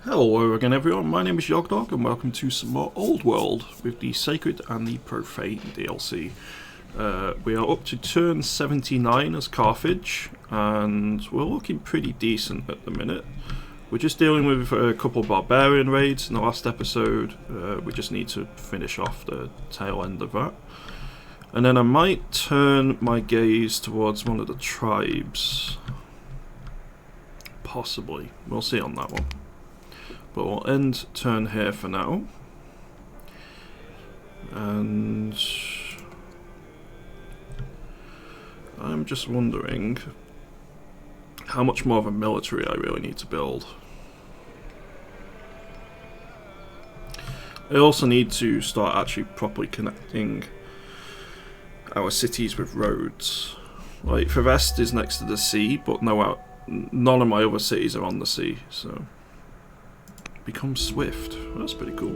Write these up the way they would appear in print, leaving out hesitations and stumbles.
Hello again everyone, my name is Yogdog and welcome to some more Old World with the Sacred and the Profane DLC. We are up to turn 79 as Carthage and we're looking pretty decent at the minute. We're just dealing with a couple of barbarian raids in the last episode. We just need to finish off the tail end of that. And then I might turn my gaze towards one of the tribes. Possibly. We'll see on that one. But we'll end turn here for now. And I'm just wondering how much more of a military I really need to build. I also need to start actually properly connecting our cities with roads. Like, Vest is next to the sea, but none of my other cities are on the sea, so become swift. That's pretty cool.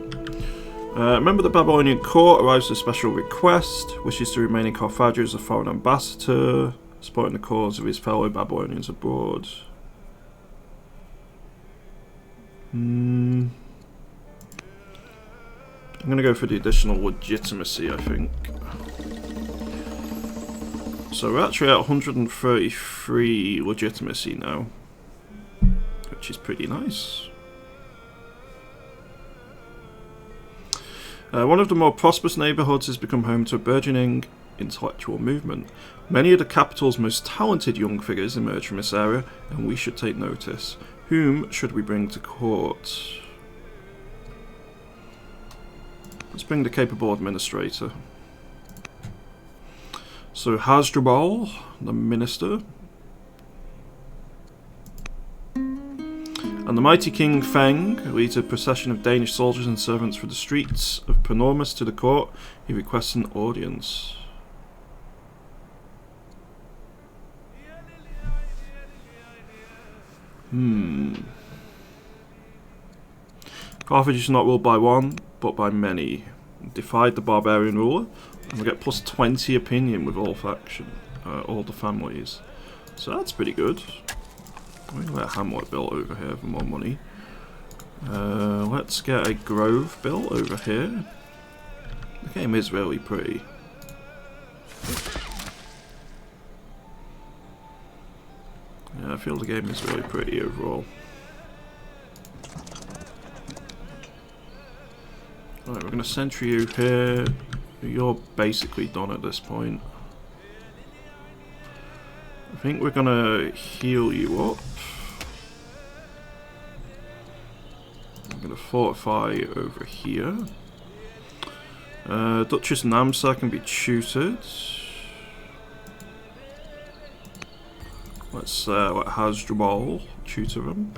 Remember the Babylonian court arrives with a special request, wishes to remain in Carthage as a foreign ambassador, supporting the cause of his fellow Babylonians abroad. I'm going to go for the additional legitimacy, I think. So we're actually at 133 legitimacy now, which is pretty nice. One of the more prosperous neighbourhoods has become home to a burgeoning intellectual movement. Many of the capital's most talented young figures emerge from this area, and we should take notice. Whom should we bring to court? Let's bring the capable administrator. So Hasdrubal, the minister. And the mighty King Feng leads a procession of Danish soldiers and servants through the streets of Panormus to the court. He requests an audience. Carthage is not ruled by one, but by many. Defied the barbarian ruler, and we get plus 20 opinion with all all the families. So that's pretty good. I'm going to get a hamlet built over here for more money. Let's get a grove built over here. The game is really pretty. Yeah, I feel the game is really pretty overall. Right, we're going to sentry you here. You're basically done at this point. I think we're going to heal you up. I'm going to fortify over here. Duchess Namsa can be tutored. Let's let Hasdrubal tutor him.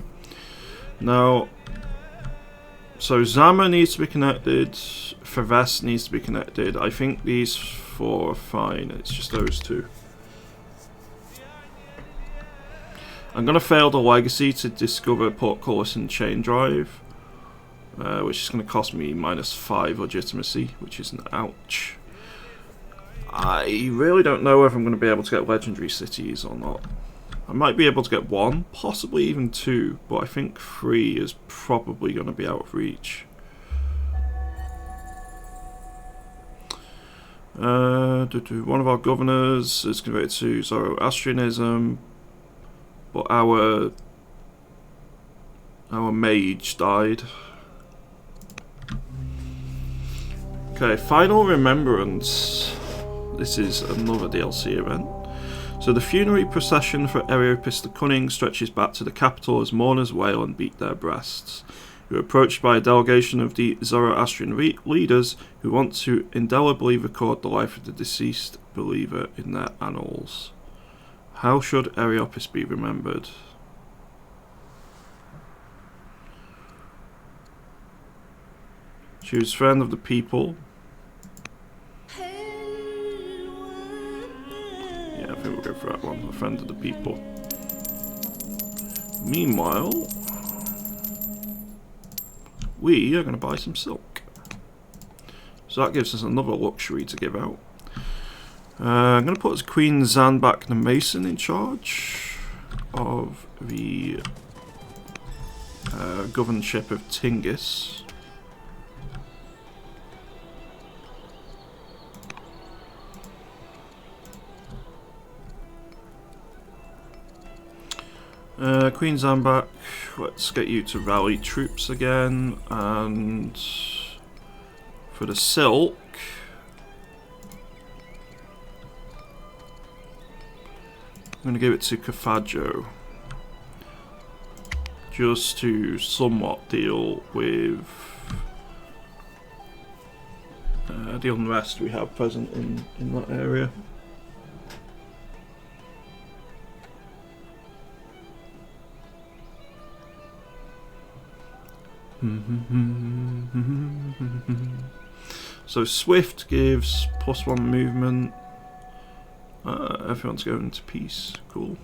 Now, so Zama needs to be connected. Vest needs to be connected. I think these four are fine. It's just those two. I'm going to fail the legacy to discover Portcullis and Chain Drive, which is going to cost me -5 legitimacy, which is an ouch. I really don't know if I'm going to be able to get legendary cities or not. I might be able to get 1, possibly even 2, but I think 3 is probably going to be out of reach. One of our governors is converted to Zoroastrianism, but our mage died. Okay, Final Remembrance. This is another DLC event. So the funerary procession for Areopis the Cunning stretches back to the capital as mourners wail and beat their breasts. You're approached by a delegation of the Zoroastrian leaders who want to indelibly record the life of the deceased believer in their annals. How should Areopis be remembered? Choose friend of the people. Yeah, I think we'll go for that one. A friend of the people. Meanwhile, we are going to buy some silk. So that gives us another luxury to give out. I'm going to put Queen Zanbak the Mason in charge of the governorship of Tingis. Queen Zambak, let's get you to rally troops again, and for the silk, I'm going to give it to Carfaggio, just to somewhat deal with the unrest we have present in that area. So Swift gives +1 movement. Everyone's going to peace. Cool.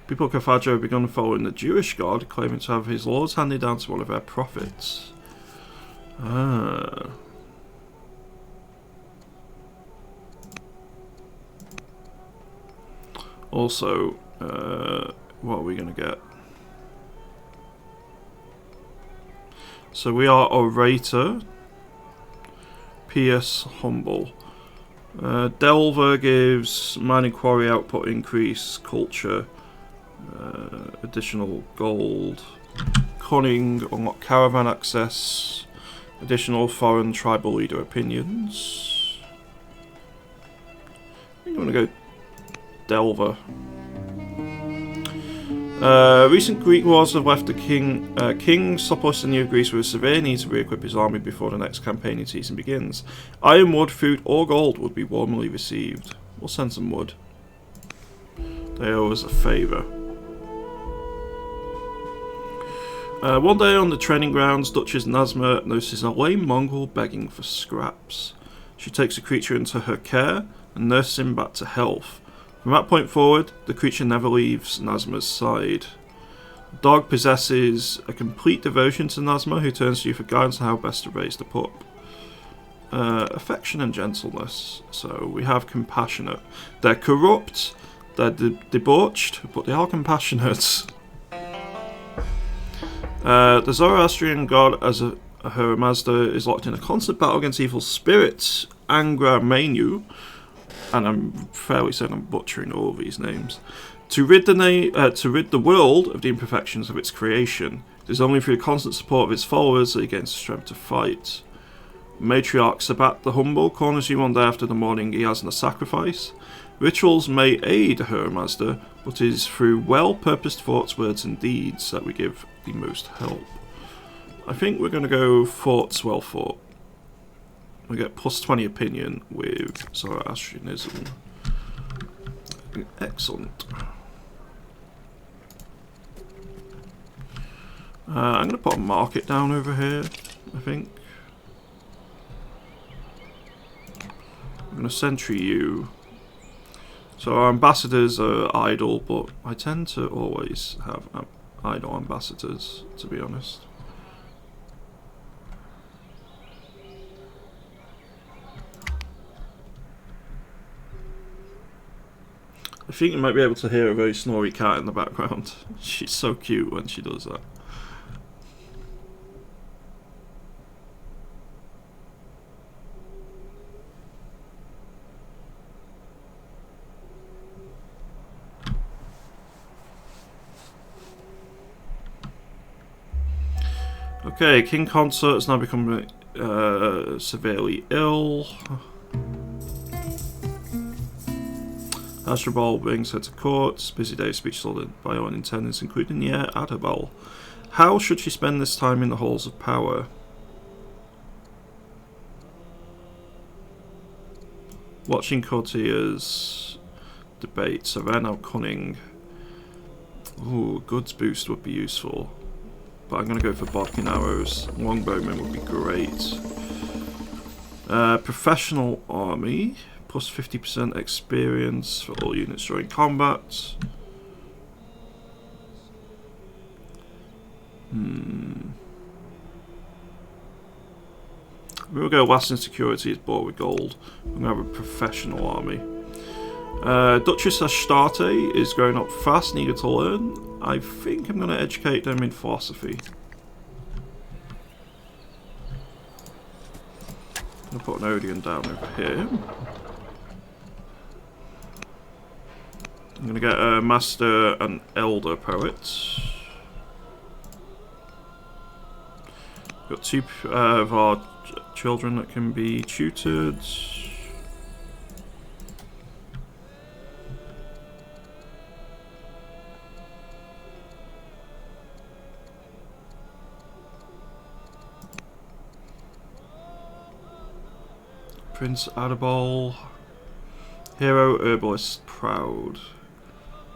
People of Carthage have begun following the Jewish god, claiming to have his laws handed down to one of their prophets. Also, what are we going to get? So we are Orator, Pierce, Humble. Delver gives mining quarry output increase, culture, additional gold. Cunning, unlock caravan access, additional foreign tribal leader opinions. I think I'm going to go Delver. Recent Greek wars have left the king surplus in New Greece with a severe need to re-equip his army before the next campaigning season begins. Iron, wood, food, or gold would be warmly received. We'll send some wood. They owe us a favour. One day on the training grounds, Duchess Nazma notices a lame Mongol begging for scraps. She takes the creature into her care and nurses him back to health. From that point forward, the creature never leaves Nazma's side. The dog possesses a complete devotion to Nazma, who turns to you for guidance on how best to raise the pup. Affection and gentleness. So we have compassionate. They're corrupt, they're debauched, but they are compassionate. The Zoroastrian god Ahura Mazda is locked in a constant battle against evil spirits, Angra Mainyu, and I'm fairly certain I'm butchering all of these names, to rid the world of the imperfections of its creation. It is only through the constant support of its followers that it gains the strength to fight. Matriarch Sabat the Humble corners you one day after the morning he has in a sacrifice. Rituals may aid Ahura Mazda, but it is through well-purposed thoughts, words and deeds that we give the most help. I think we're going to go forts well fought. We get +20 opinion with Zoroastrianism. Excellent. I'm going to put a market down over here, I think. I'm going to sentry you. So our ambassadors are idle, but I tend to always have idle ambassadors, to be honest. I think you might be able to hear a very snory cat in the background. She's so cute when she does that. Okay, King Consort has now become severely ill. Ashrabal brings her to court. Busy day, speech told by all intendants, including Adherbal. How should she spend this time in the halls of power? Watching courtiers debate. Savannah Cunning. Ooh, goods boost would be useful. But I'm going to go for bodkin arrows. Longbowmen would be great. Professional army. Plus 50% experience for all units during combat. We'll go lasting security is bought with gold. We're going to have a professional army. Duchess Astarte is growing up fast and eager to learn. I think I'm going to educate them in philosophy. I'm going to put an Odeon down over here. I'm going to get a Master and Elder Poet. Got two of our children that can be tutored. Prince Adabol, Hero, Herbalist, Proud.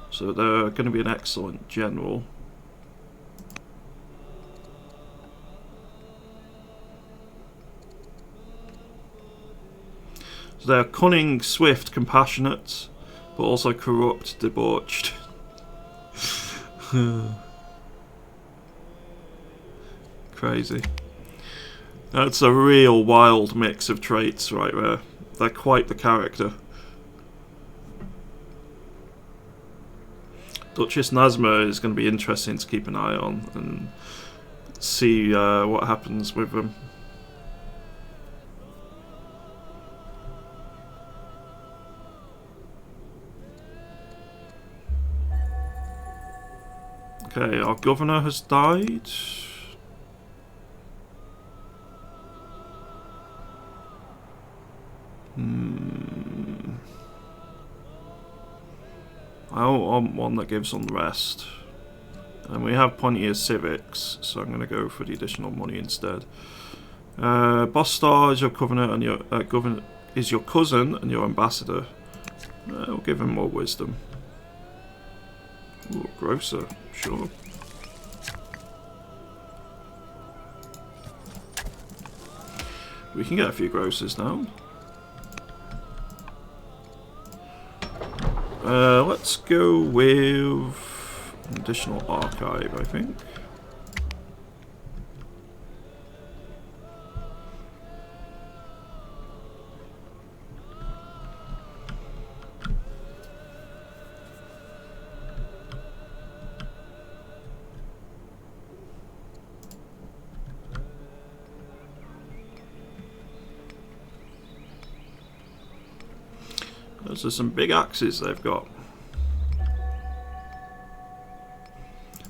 So they're going to be an excellent general. So they're cunning, swift, compassionate, but also corrupt, debauched. Crazy. That's a real wild mix of traits right there. They're quite the character. Duchess Nazma is going to be interesting to keep an eye on and see what happens with them. Okay, our governor has died. I want one that gives unrest. And we have plenty of civics, so I'm going to go for the additional money instead. Bostar is your governor and your governor is your cousin and your ambassador. We'll give him more wisdom. Ooh, grocer, sure. We can get a few grocers now. Let's go with an additional archive, I think. Those are some big axes they've got.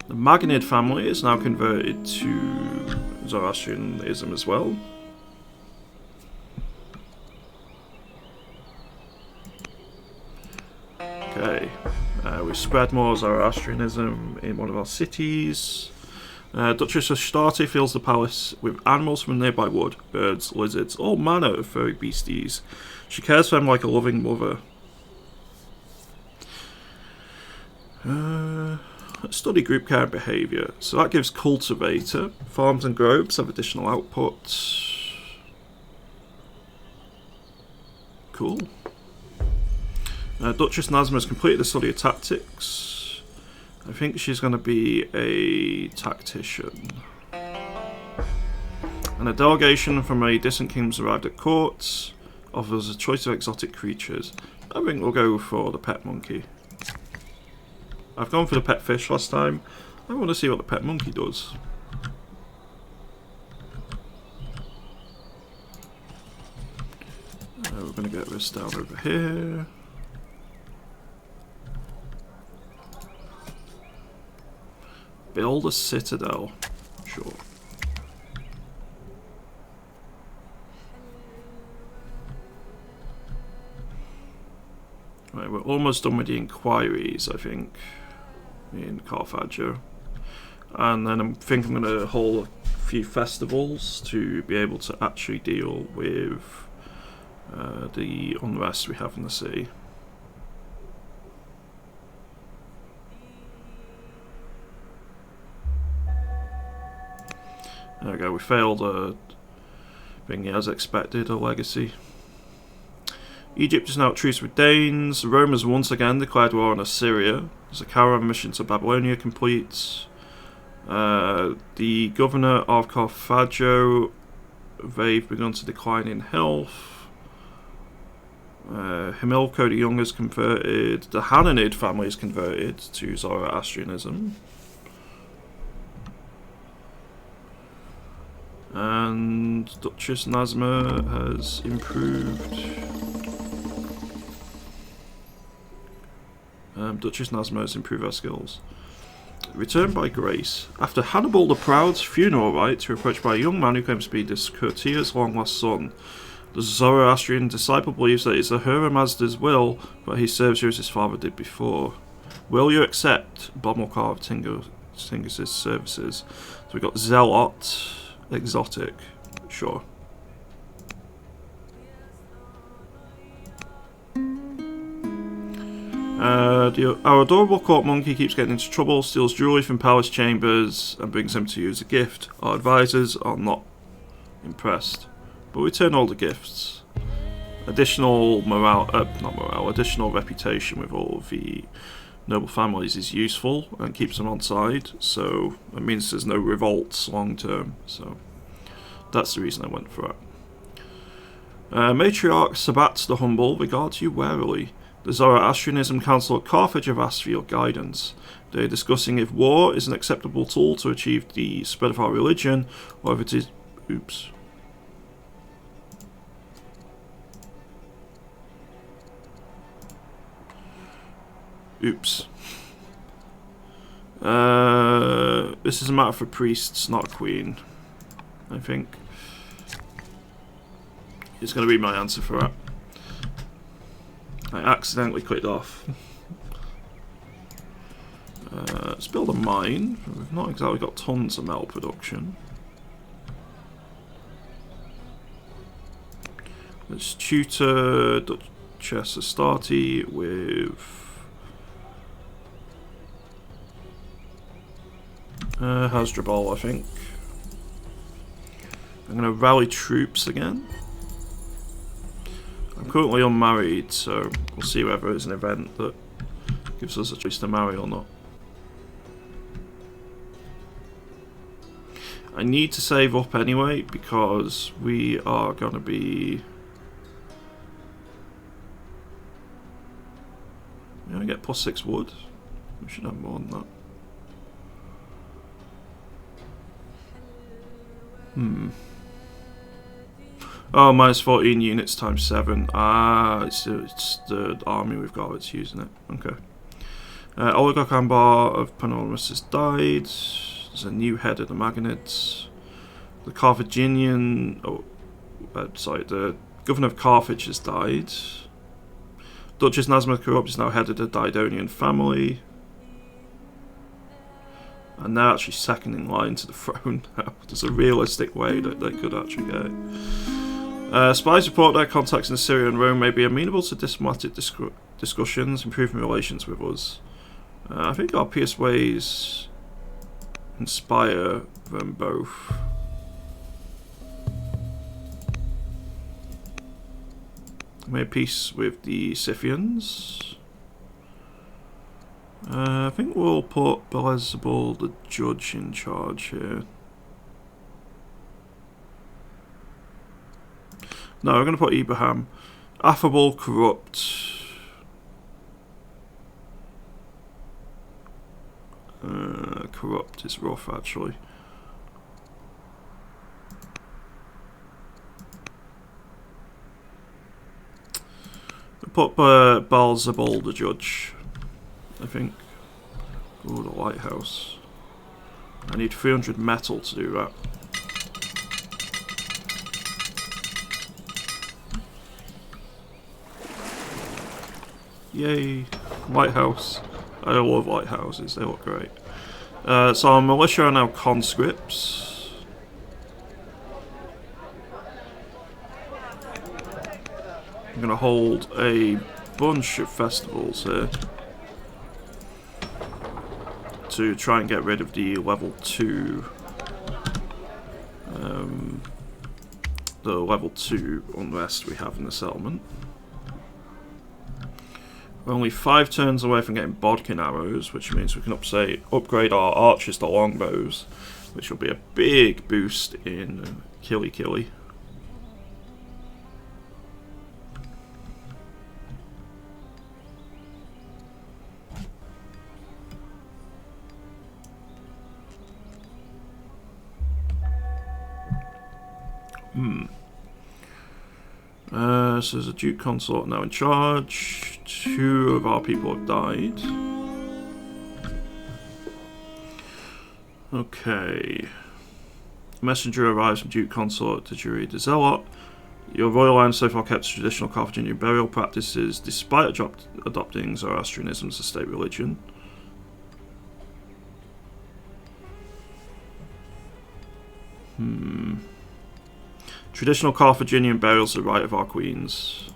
The Magnid family is now converted to Zoroastrianism as well. Okay, we spread more Zoroastrianism in one of our cities. Duchess Astarte fills the palace with animals from nearby wood, birds, lizards, all manner of furry beasties. She cares for them like a loving mother. Study group care and behaviour. So that gives cultivator. Farms and groves have additional outputs. Cool. Duchess Nazma has completed the study of tactics. I think she's going to be a tactician. And a delegation from a distant kingdom arrived at court. Offers a choice of exotic creatures. I think we'll go for the pet monkey. I've gone for the pet fish last time. I want to see what the pet monkey does. We're going to get this down over here. Build a citadel. Sure. Right, we're almost done with the inquiries, I think, in Carthagio. And then I think I'm going to hold a few festivals to be able to actually deal with the unrest we have in the city. There we go, we failed a thing as expected, a legacy. Egypt is now at truce with Danes. Rome has once again declared war on Assyria. There's a caravan mission to Babylonia complete. The governor of Carthagio, they've begun to decline in health. Himilco the Young is converted. The Hananid family is converted to Zoroastrianism. And Duchess Nazma has improved. Duchess Nazma has improved her skills. Returned by grace. After Hannibal the Proud's funeral rites, we're approached by a young man who claims to be Discourteous' long-lost son. The Zoroastrian disciple believes that it's Ahura Mazda's will, but he serves you as his father did before. Will you accept Bomilcar of Tingis' services? So we've got Zealot, Exotic, sure. Our adorable court monkey keeps getting into trouble, steals jewelry from palace chambers, and brings them to you as a gift. Our advisors are not impressed, but we return all the gifts. Additional additional reputation with all of the noble families is useful and keeps them on side, so it means there's no revolts long term, so that's the reason I went for it. Matriarch Sabat the Humble regards you warily. The Zoroastrianism Council at Carthage have asked for your guidance. They are discussing if war is an acceptable tool to achieve the spread of our religion, or if it is... Oops. Oops. This is a matter for priests, not a queen, I think. It's going to be my answer for that. I accidentally clicked off. Let's build a mine. We've not exactly got tons of metal production. Let's tutor Duchess Astarte with Hasdrubal, I think. I'm going to rally troops again. I'm currently unmarried, so we'll see whether it's an event that gives us a choice to marry or not. I need to save up anyway, because we are going to be... I get +6 wood. We should have more than that. Oh, -14 units times 7. Ah, it's the army we've got that's using it. Okay. Oligarch Ambar of Panormus has died. There's a new head of the Maganids. The Carthaginian... the governor of Carthage has died. Duchess Nazma Corrupt is now head of the Didonian family. And they're actually second in line to the throne now. There's a realistic way that they could actually get it. Spies report their contacts in Syria and Rome may be amenable to diplomatic discussions, improving relations with us. I think our pious ways inspire them both. Made peace with the Scythians. I think we'll put Beelzebul the Judge in charge here. No, we're going to put Ibrahim. Affable, corrupt. Corrupt is rough, actually. We'll put Beelzebul the Judge, I think. Oh, the lighthouse. I need 300 metal to do that. Yay, lighthouse. I love lighthouses, they look great. So our militia are now conscripts. I'm going to hold a bunch of festivals here to try and get rid of the level 2 unrest we have in the settlement. We're only 5 turns away from getting Bodkin arrows, which means we can upgrade our archers to longbows, which will be a big boost in killy. So there's a Duke Consort now in charge. 2 of our people have died. Okay. A messenger arrives from Duke Consort to Jury de Zealot. Your royal line so far kept traditional Carthaginian burial practices despite adopting Zoroastrianism as a state religion. Traditional Carthaginian burials are the right of our queens.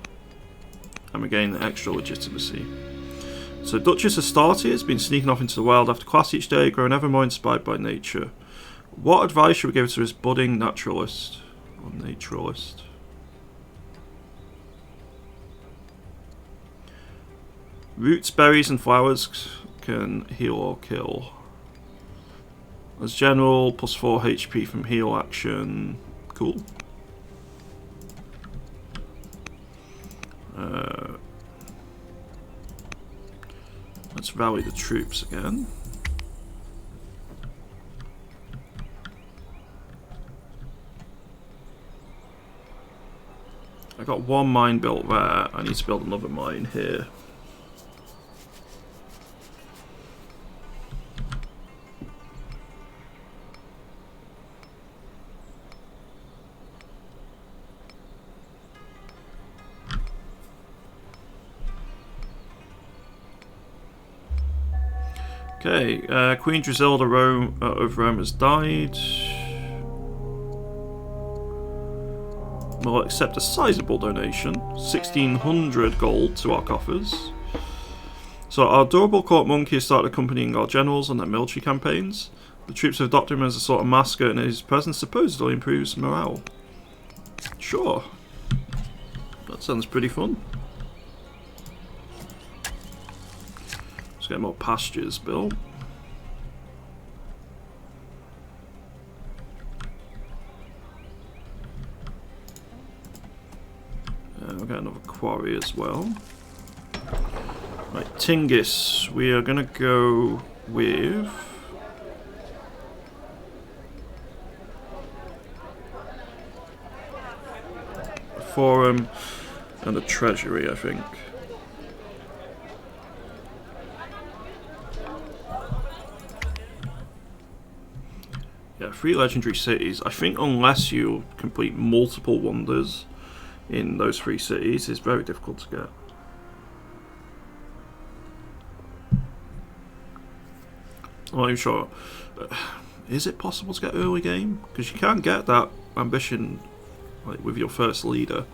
And we gain extra legitimacy. So Duchess Astarte has been sneaking off into the wild after class each day, growing ever more inspired by nature. What advice should we give to this budding naturalist? Or naturalist? Roots, berries and flowers can heal or kill. As general, plus 4 HP from heal action. Cool. Let's rally the troops again. I got 1 mine built there. I need to build another mine here. Okay, Queen Drisilda of Rome has died. We'll accept a sizable donation, 1,600 gold to our coffers. So our adorable court monkey has started accompanying our generals on their military campaigns. The troops have adopted him as a sort of mascot and his presence supposedly improves morale. Sure. That sounds pretty fun. Get more pastures built. We'll get another quarry as well. Right, Tingis, we are going to go with a forum and a treasury, I think. Yeah, 3 legendary cities. I think unless you complete multiple wonders in those 3 cities, it's very difficult to get. I'm not even sure. Is it possible to get early game? Because you can't get that ambition like with your first leader.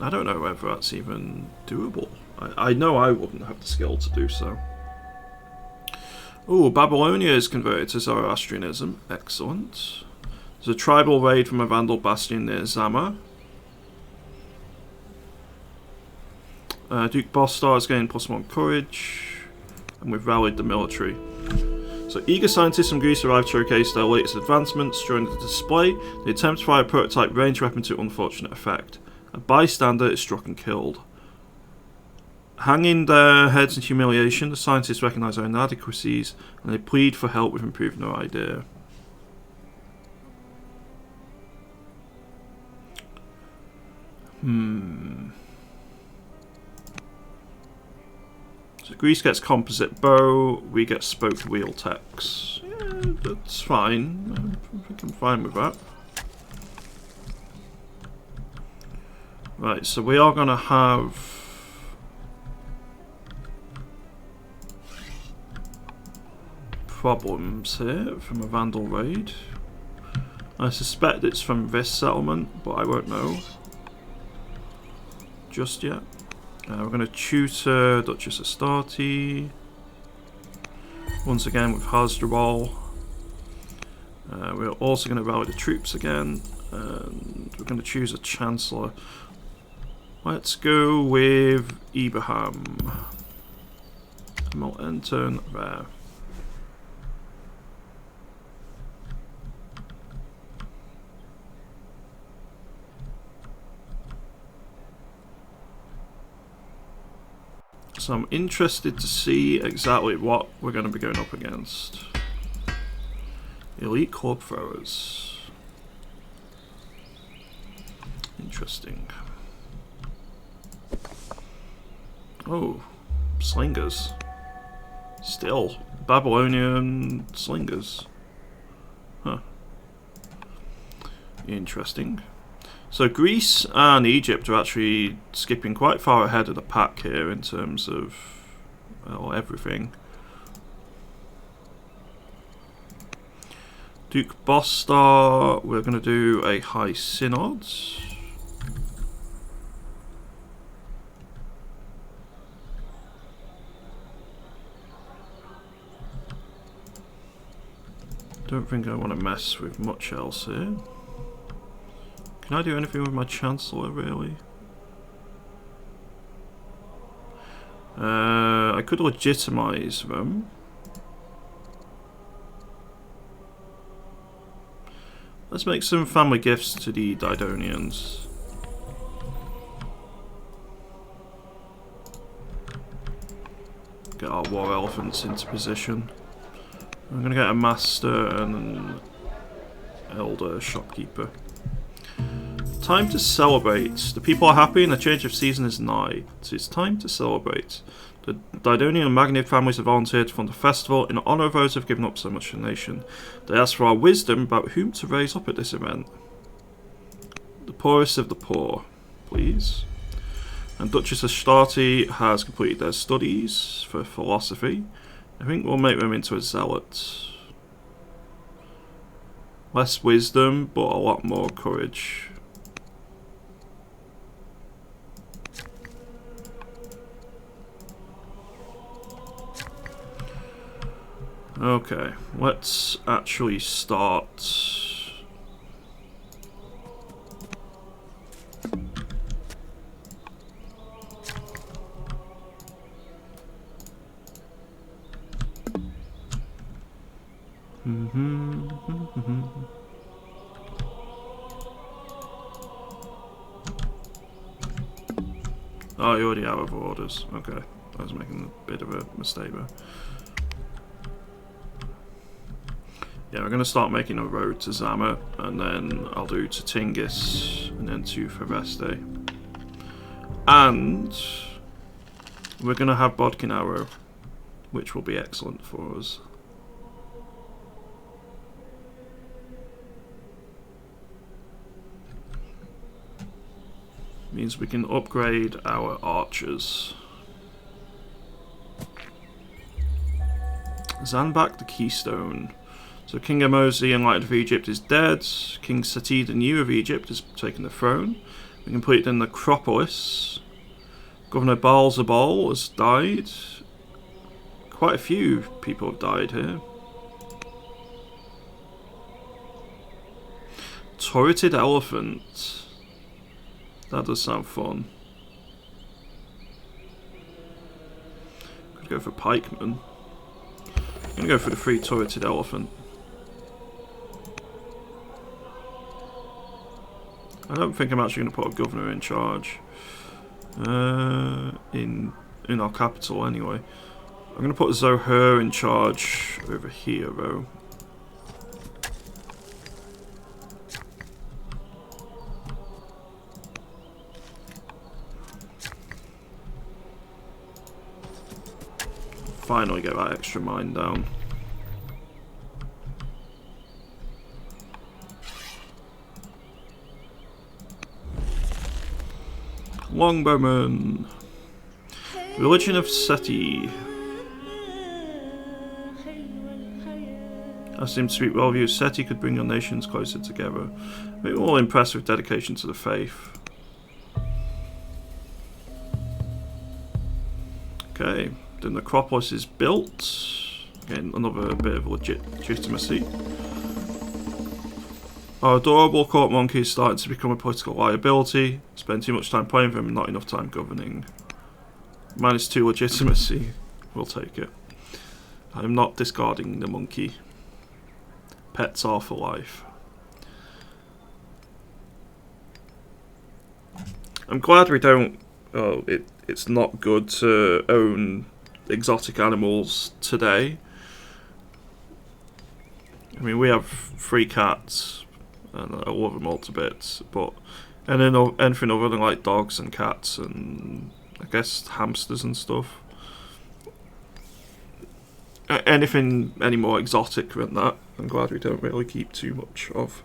I don't know whether that's even doable. I know I wouldn't have the skill to do so. Oh, Babylonia is converted to Zoroastrianism. Excellent. There's a tribal raid from a Vandal bastion near Zama. Duke Bostar has gained +1 courage. And we've rallied the military. So eager scientists from Greece arrived to showcase their latest advancements. During the display, they attempt to fire a prototype range weapon to unfortunate effect. A bystander is struck and killed. Hanging their heads in humiliation, the scientists recognise their inadequacies and they plead for help with improving their idea. So Greece gets composite bow, we get spoked wheel techs. Yeah, that's fine. I think I'm fine with that. Right, so we are going to have problems here from a Vandal raid. I suspect it's from this settlement, but I won't know just yet. We're going to tutor Duchess Astarte once again with Hasdrubal. We're also going to rally the troops again, and we're going to choose a Chancellor. Let's go with Ibrahim. And we'll end turn there. So I'm interested to see exactly what we're going to be going up against. Elite club throwers. Interesting. Oh, slingers. Still, Babylonian slingers. Huh. Interesting. So Greece and Egypt are actually skipping quite far ahead of the pack here in terms of, well, everything. Duke Bostar, we're going to do a High Synod. Don't think I want to mess with much else here. Can I do anything with my Chancellor, really? I could legitimize them. Let's make some family gifts to the Didonians. Get our war elephants into position. I'm going to get a master and an elder shopkeeper. Time to celebrate. The people are happy and the change of season is nigh. So it's time to celebrate. The Didonian and Magnid families have volunteered to fund a festival in honour of those who have given up so much to the nation. They ask for our wisdom about whom to raise up at this event. The poorest of the poor, please. And Duchess Astarte has completed their studies for philosophy. I think we'll make them into a zealot. Less wisdom, but a lot more courage. Okay, let's actually start. Oh, you already have other orders. Okay, I was making a bit of a mistake there. Yeah, we're going to start making a road to Zama, and then I'll do to Tingis, and then to Ferveste. And we're going to have Bodkin Arrow, which will be excellent for us. Means we can upgrade our archers. Zanbak the Keystone. So King Amosi, Enlightened of Egypt, is dead. King Seti the New of Egypt has taken the throne. We completed the necropolis. Governor Baal-Zabal has died. Quite a few people have died here. Turreted elephant. That does sound fun. Could go for pikeman. I'm gonna go for the 3-turreted elephant. I don't think I'm actually going to put a governor in charge. In our capital, anyway. I'm going to put Zohar in charge over here, though. Finally get that extra mine down. Longbowman. Religion of Seti. I seem to speak well of you. Seti could bring your nations closer together. We're all impressed with dedication to the faith. Okay, the necropolis is built. Again, another bit of legitimacy. Our adorable court monkey is starting to become a political liability. Spend too much time playing with him and not enough time governing. -2 legitimacy. We'll take it. I'm not discarding the monkey. Pets are for life. I'm glad we don't... Oh, it's not good to own exotic animals today. I mean, we have 3 cats, and I love them all to bits, but And then anything other than like dogs and cats and I guess hamsters and stuff. Anything any more exotic than that, I'm glad we don't really keep too much of.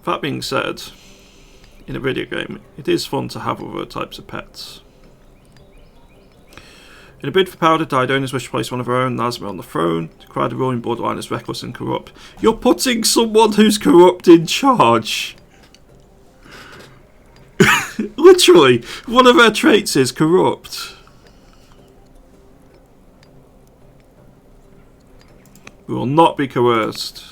That being said, in a video game, it is fun to have other types of pets. In a bid for power, the Didonians wish to place one of their own, Nazmir, on the throne, to cry the ruling bloodline is reckless and corrupt. You're putting someone who's corrupt in charge! Literally, one of their traits is corrupt. We will not be coerced.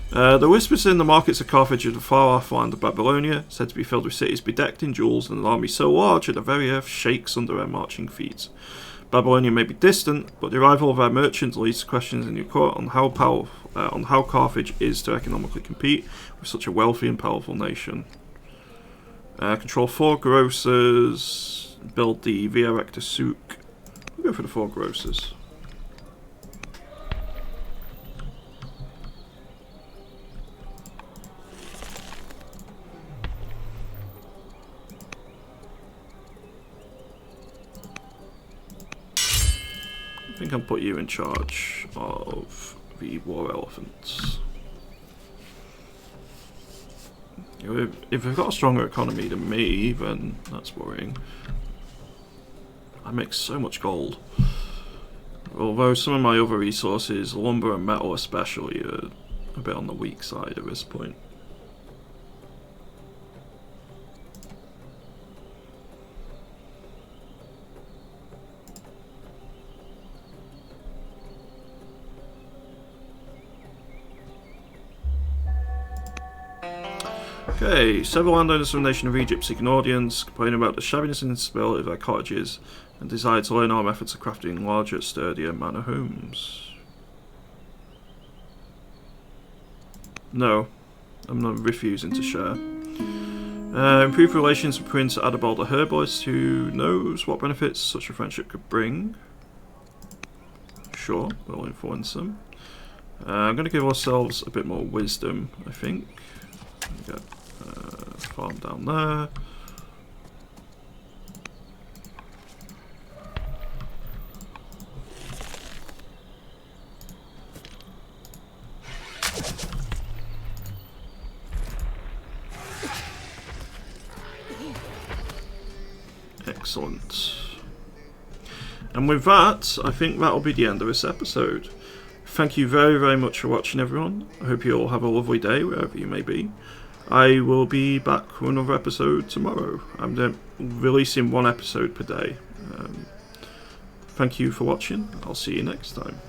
The whispers in the markets of Carthage of the far-off land of Babylonia, said to be filled with cities bedecked in jewels and an army so large that the very earth shakes under their marching feet. Babylonia may be distant, but the arrival of our merchants leads to questions in your court on how Carthage is to economically compete with such a wealthy and powerful nation. Control 4 grocers, build the Via Recta Souk. We'll go for the 4 grocers. I think I'll put you in charge of the war elephants. If they've got a stronger economy than me, then that's worrying. I make so much gold. Although some of my other resources, lumber and metal especially, are a bit on the weak side at this point. Okay, several landowners from the nation of Egypt seek an audience, complaining about the shabbiness and instability of their cottages, and desire to learn our methods of crafting larger, sturdier manor homes. No, I'm not refusing to share. Improve relations with Prince Adabald the herbalist, who knows what benefits such a friendship could bring. Sure, we'll influence them. I'm going to give ourselves a bit more wisdom, I think. Get farm down there. Excellent. And with that, I think that'll be the end of this episode. Thank you very, very much for watching, everyone. I hope you all have a lovely day, wherever you may be. I will be back with another episode tomorrow. I'm releasing one episode per day. Thank you for watching. I'll see you next time.